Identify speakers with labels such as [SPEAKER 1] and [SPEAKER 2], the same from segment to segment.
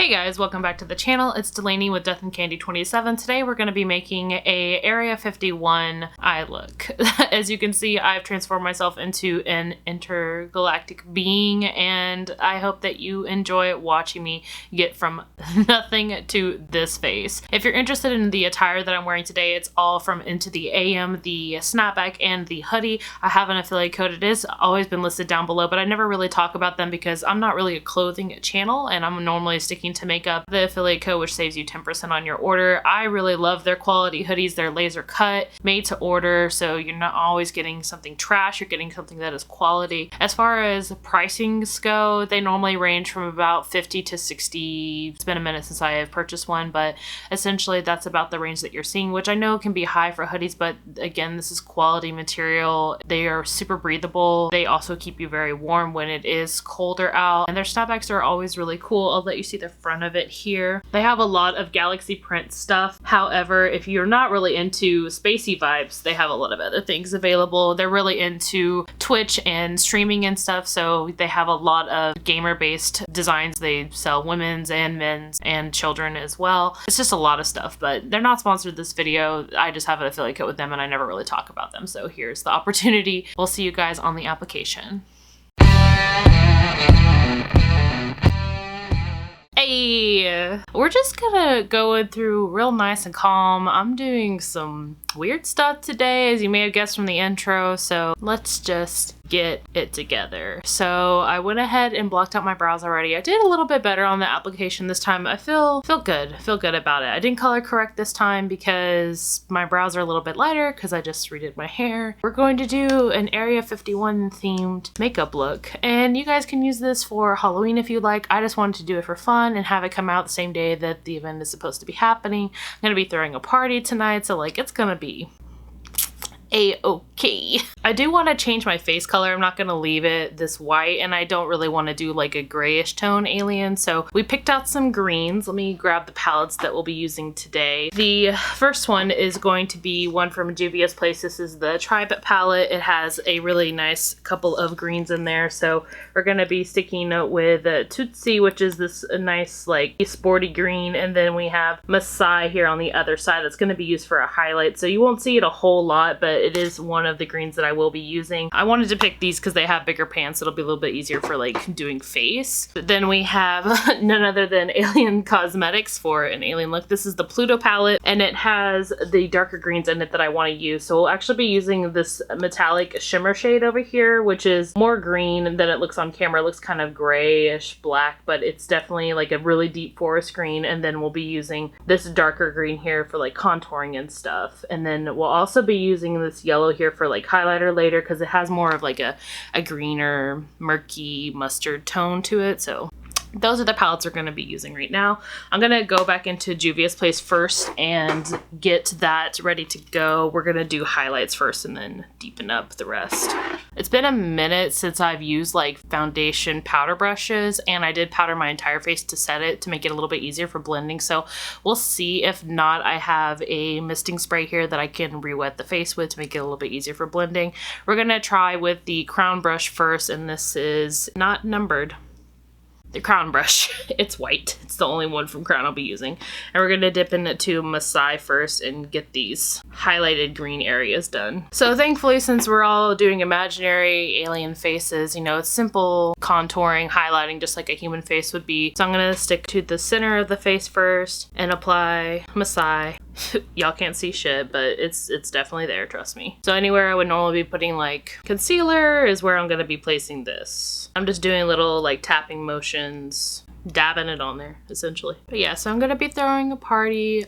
[SPEAKER 1] Hey guys, welcome back to the channel. It's Delaney with DeathandCandy 27. Today we're going to be making a Area 51 eye look. As you can see, I've transformed myself into an intergalactic being, and I hope that you enjoy watching me get from nothing to this face. If you're interested in the attire that I'm wearing today, it's all from Into the AM, the snapback, and the hoodie. I have an affiliate code. It is always been listed down below, but I never really talk about them because I'm not really a clothing channel, and I'm normally sticking to makeup. The affiliate code, which saves you 10% on your order. I really love their quality hoodies. They're laser cut, made to order, so you're not always getting something trash, you're getting something that is quality. As far as pricings go, they normally range from about 50 to 60. It's been a minute since I have purchased one, but essentially that's about the range that you're seeing, which I know can be high for hoodies, but again, this is quality material. They are super breathable. They also keep you very warm when it is colder out, and their snapbacks are always really cool. I'll let you see the front of it here. They have a lot of galaxy print stuff. However, if you're not really into spacey vibes, they have a lot of other things available. They're really into Twitch and streaming and stuff, so they have a lot of gamer-based designs. They sell women's and men's and children as well. It's just a lot of stuff, but they're not sponsored this video. I just have an affiliate code with them and I never really talk about them, so here's the opportunity. We'll see you guys on the application. Hey, we're just gonna go through real nice and calm. I'm doing some weird stuff today, as you may have guessed from the intro, so let's just get it together. So I went ahead and blocked out my brows already. I did a little bit better on the application this time. I feel good about it. I didn't color correct this time because my brows are a little bit lighter because I just redid my hair. We're going to do an Area 51 themed makeup look, and you guys can use this for Halloween if you like. I just wanted to do it for fun and have it come out the same day that the event is supposed to be happening. I'm gonna be throwing a party tonight, so like it's gonna be a-okay. I do want to change my face color. I'm not going to leave it this white, and I don't really want to do like a grayish tone alien, so we picked out some greens. Let me grab the palettes that we'll be using today. The first one is going to be one from JUVIA'S place. This is the Tribe palette. It has a really nice couple of greens in there, so we're going to be sticking with TUTSI, which is this nice like sporty green, and then we have MASAAI here on the other side that's going to be used for a highlight, so you won't see it a whole lot, but it is one of the greens that I will be using. I wanted to pick these because they have bigger pans, so it'll be a little bit easier for like doing face. But then we have none other than Alien Cosmetics for an alien look. This is the Pluto palette, and it has the darker greens in it that I want to use. So we'll actually be using this metallic shimmer shade over here, which is more green than it looks on camera. It looks kind of grayish black, but it's definitely like a really deep forest green. And then we'll be using this darker green here for like contouring and stuff. And then we'll also be using this yellow here for like highlighter later because it has more of like a greener murky mustard tone to it. So those are the palettes we're going to be using right now. I'm going to go back into JUVIA'S place first and get that ready to go. We're going to do highlights first and then deepen up the rest. It's been a minute since I've used like foundation powder brushes, and I did powder my entire face to set it to make it a little bit easier for blending. So we'll see. If not, I have a misting spray here that I can re-wet the face with to make it a little bit easier for blending. We're going to try with the crown brush first, and this is not numbered. The crown brush. It's white. It's the only one from Crown I'll be using. And we're going to dip into MASAAI first and get these highlighted green areas done. So thankfully, since we're all doing imaginary alien faces, you know, it's simple contouring, highlighting just like a human face would be. So I'm going to stick to the center of the face first and apply MASAAI. Y'all can't see shit, but it's definitely there, trust me. So anywhere I would normally be putting like concealer is where I'm going to be placing this. I'm just doing little like tapping motions, dabbing it on there essentially. But yeah, so I'm gonna be throwing a party.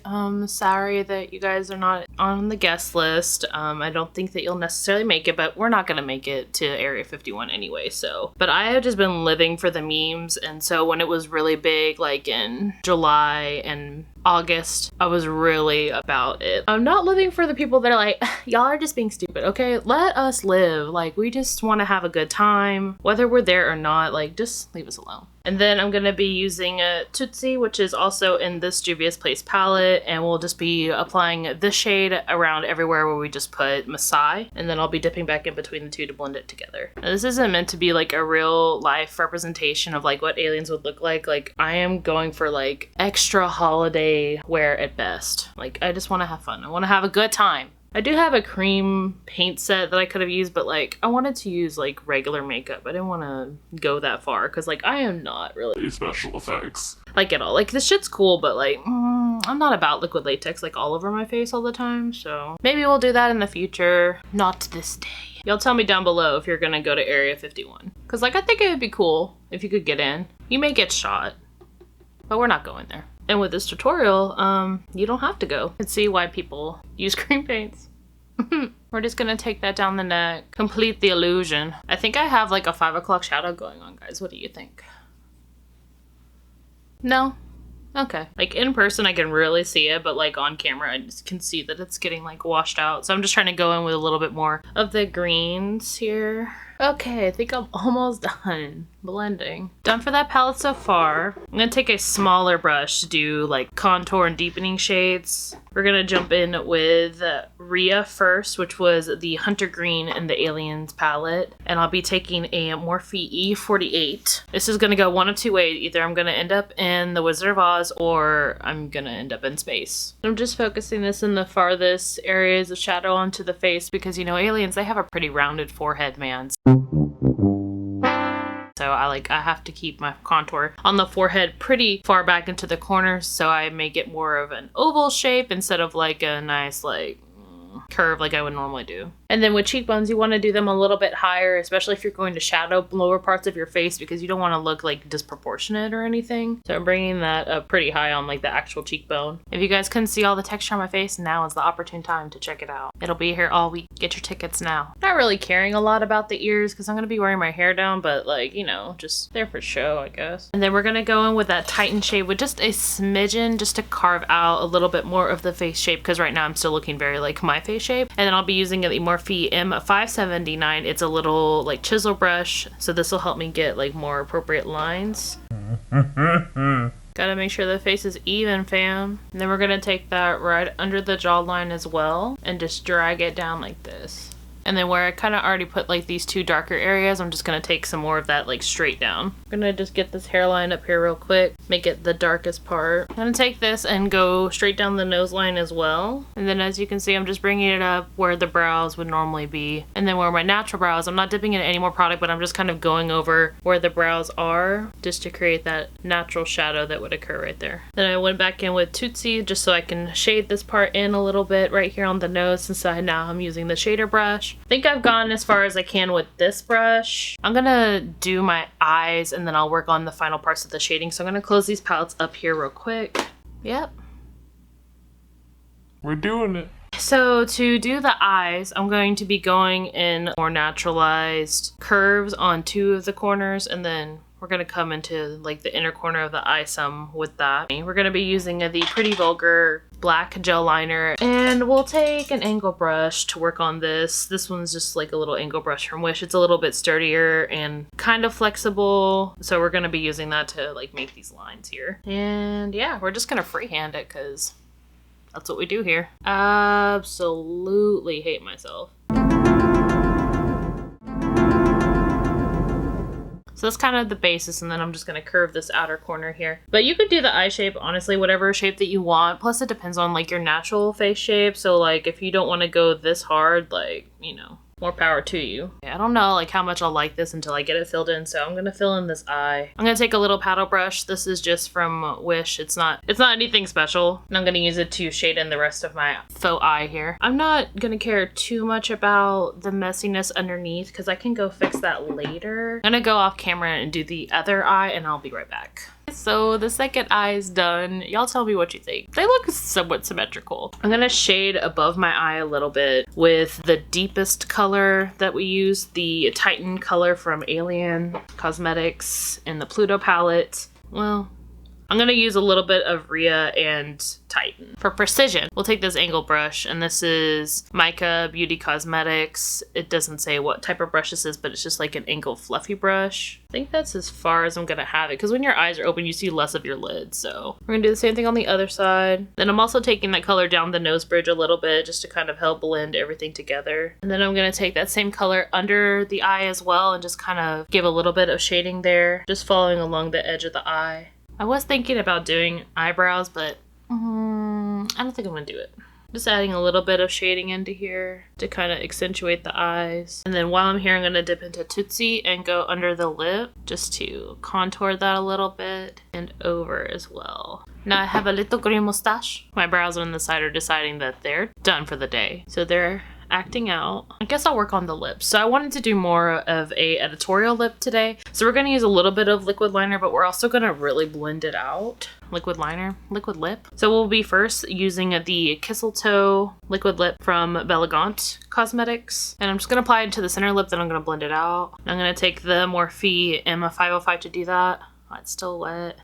[SPEAKER 1] Sorry that you guys are not on the guest list. I don't think that you'll necessarily make it, but we're not gonna make it to Area 51 anyway, so. But I have just been living for the memes, and so when it was really big like in July and August, I was really about it. I'm not living for the people that are like, y'all are just being stupid, okay? Let us live. Like, we just want to have a good time. Whether we're there or not, like, just leave us alone. And then I'm going to be using a TUTSI, which is also in this Juvia's Place palette, and we'll just be applying this shade around everywhere where we just put MASAAI, and then I'll be dipping back in between the two to blend it together. Now, this isn't meant to be like a real life representation of like what aliens would look like. Like, I am going for like extra holiday wear at best. Like, I just want to have fun. I want to have a good time. I do have a cream paint set that I could have used, but like I wanted to use like regular makeup. I didn't want to go that far because like I am not really special effects like at all. Like this shit's cool, but like I'm not about liquid latex like all over my face all the time. So maybe we'll do that in the future. Not this day. Y'all tell me down below if you're gonna go to Area 51. Cause like I think it would be cool if you could get in. You may get shot, but we're not going there. And with this tutorial, you don't have to go. You can see why people use cream paints. We're just gonna take that down the neck, complete the illusion. I think I have like a 5 o'clock shadow going on, guys. What do you think? No? Okay. Like in person, I can really see it, but like on camera, I just can see that it's getting like washed out. So I'm just trying to go in with a little bit more of the greens here. Okay, I think I'm almost done blending. Done for that palette so far. I'm gonna take a smaller brush to do like contour and deepening shades. We're gonna jump in with RHEA first, which was the Hunter Green in the Aliens palette. And I'll be taking a Morphe E48. This is gonna go one of two ways. Either I'm gonna end up in the Wizard of Oz or I'm gonna end up in space. I'm just focusing this in the farthest areas of shadow onto the face because, you know, aliens, they have a pretty rounded forehead, man. So I have to keep my contour on the forehead pretty far back into the corners so I make it more of an oval shape instead of like a nice like curve like I would normally do. And then with cheekbones, you want to do them a little bit higher, especially if you're going to shadow lower parts of your face because you don't want to look like disproportionate or anything. So I'm bringing that up pretty high on like the actual cheekbone. If you guys couldn't see all the texture on my face, now is the opportune time to check it out. It'll be here all week. Get your tickets now. Not really caring a lot about the ears because I'm going to be wearing my hair down, but like, you know, just there for show, I guess. And then we're going to go in with that Titan shade with just a smidgen just to carve out a little bit more of the face shape because right now I'm still looking very like my face shape. And then I'll be using the Morphe M579. It's a little like chisel brush, so this will help me get like more appropriate lines. Gotta make sure the face is even, fam. And then we're gonna take that right under the jawline as well and just drag it down like this. And then where I kind of already put like these two darker areas, I'm just gonna take some more of that like straight down. I'm gonna just get this hairline up here real quick, make it the darkest part. I'm gonna take this and go straight down the nose line as well. And then as you can see, I'm just bringing it up where the brows would normally be. And then where my natural brows, I'm not dipping in any more product, but I'm just kind of going over where the brows are just to create that natural shadow that would occur right there. Then I went back in with TUTSI just so I can shade this part in a little bit right here on the nose since now I'm using the shader brush. I think I've gone as far as I can with this brush. I'm gonna do my eyes and then I'll work on the final parts of the shading. So I'm gonna close these palettes up here real quick. Yep. We're doing it. So to do the eyes, I'm going to be going in more naturalized curves on two of the corners and then we're gonna come into like the inner corner of the eye some with that. We're gonna be using the Pretty Vulgar black gel liner and we'll take an angle brush to work on this. This one's just like a little angle brush from Wish. It's a little bit sturdier and kind of flexible. So we're gonna be using that to like make these lines here. And yeah, we're just gonna freehand it because that's what we do here. Absolutely hate myself. So that's kind of the basis, and then I'm just going to curve this outer corner here. But you could do the eye shape, honestly, whatever shape that you want. Plus it depends on like your natural face shape. So like if you don't want to go this hard, like, you know, more power to you. I don't know like how much I'll like this until I get it filled in, so I'm gonna fill in this eye. I'm gonna take a little paddle brush. This is just from Wish. It's not anything special. And I'm gonna use it to shade in the rest of my faux eye here. I'm not gonna care too much about the messiness underneath because I can go fix that later. I'm gonna go off camera and do the other eye and I'll be right back. So the second eye is done. Y'all tell me what you think. They look somewhat symmetrical. I'm gonna shade above my eye a little bit with the deepest color that we use, the Titan color from Alien Cosmetics in the Pluto palette. Well, I'm going to use a little bit of RHEA and Titan. For precision, we'll take this angle brush, and this is Mica Beauty Cosmetics. It doesn't say what type of brush this is, but it's just like an angle fluffy brush. I think that's as far as I'm going to have it, because when your eyes are open, you see less of your lid. So we're going to do the same thing on the other side. Then I'm also taking that color down the nose bridge a little bit, just to kind of help blend everything together. And then I'm going to take that same color under the eye as well, and just kind of give a little bit of shading there, just following along the edge of the eye. I was thinking about doing eyebrows, but I don't think I'm going to do it. Just adding a little bit of shading into here to kind of accentuate the eyes. And then while I'm here, I'm going to dip into TUTSI and go under the lip just to contour that a little bit and over as well. Now I have a little green mustache. My brows on the side are deciding that they're done for the day. So they're acting out. I guess I'll work on the lips. So I wanted to do more of a editorial lip today. So we're going to use a little bit of liquid liner, but we're also going to really blend it out. Liquid liner, liquid lip. So we'll be first using the KISSELTOE liquid lip from BELLEGANT Cosmetics. And I'm just going to apply it to the center lip, then I'm going to blend it out. I'm going to take the Morphe M505 to do that. Oh, it's still wet.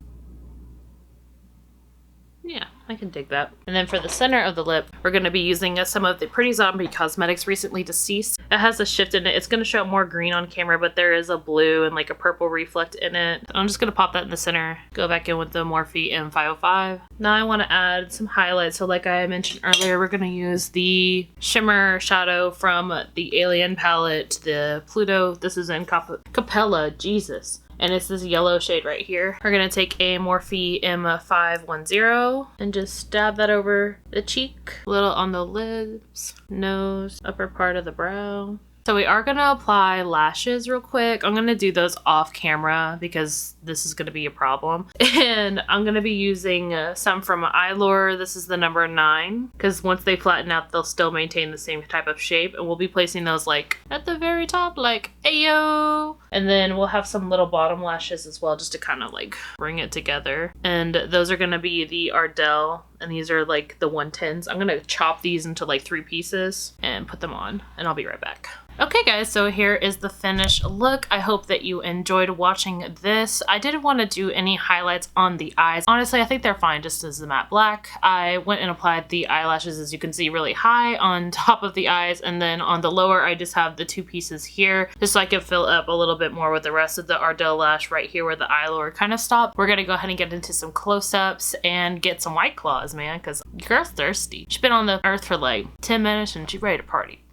[SPEAKER 1] Yeah, I can dig that. And then for the center of the lip, we're going to be using some of the Pretty Zombie Cosmetics Recently Deceased. It has a shift in it. It's going to show more green on camera, but there is a blue and like a purple reflect in it. I'm just going to pop that in the center, go back in with the Morphe M505. Now I want to add some highlights. So like I mentioned earlier, we're going to use the shimmer shadow from the Alien palette, the Pluto. This is in Capella, Jesus. And it's this yellow shade right here. We're going to take a Morphe M510 and just dab that over the cheek, a little on the lips, nose, upper part of the brow. So we are going to apply lashes real quick. I'm going to do those off camera because this is going to be a problem. And I'm going to be using some from EYLURE. This is the number 9 because once they flatten out, they'll still maintain the same type of shape. And we'll be placing those like at the very top, like ayo. And then we'll have some little bottom lashes as well, just to kind of like bring it together. And those are going to be the ARDELL. And these are like the 110s. I'm going to chop these into like 3 pieces and put them on. And I'll be right back. Okay guys, so here is the finished look. I hope that you enjoyed watching this. I didn't want to do any highlights on the eyes. Honestly, I think they're fine just as the matte black. I went and applied the eyelashes, as you can see, really high on top of the eyes. And then on the lower, I just have the 2 pieces here, just so I can fill up a little bit more with the rest of the ARDELL lash right here where the EYLURE kind of stopped. We're going to go ahead and get into some close-ups and get some White Claws, man, because girl's thirsty. She's been on the earth for like 10 minutes and she's ready to party.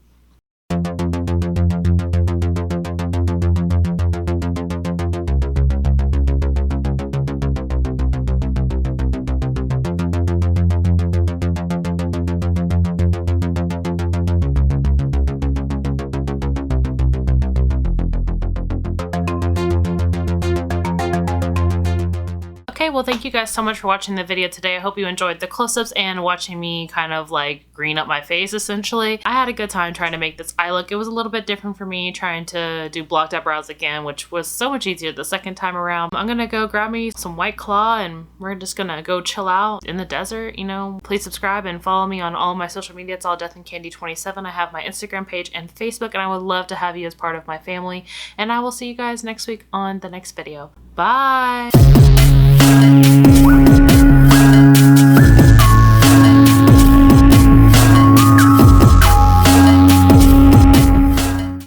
[SPEAKER 1] Okay, well, thank you guys so much for watching the video today. I hope you enjoyed the close-ups and watching me kind of like green up my face, essentially. I had a good time trying to make this eye look. It was a little bit different for me trying to do blocked out brows again, which was so much easier the second time around. I'm gonna go grab me some White Claw and we're just gonna go chill out in the desert, you know. Please subscribe and follow me on all my social media. It's all DeathandCandy27. I have my Instagram page and Facebook, and I would love to have you as part of my family. And I will see you guys next week on the next video. Bye!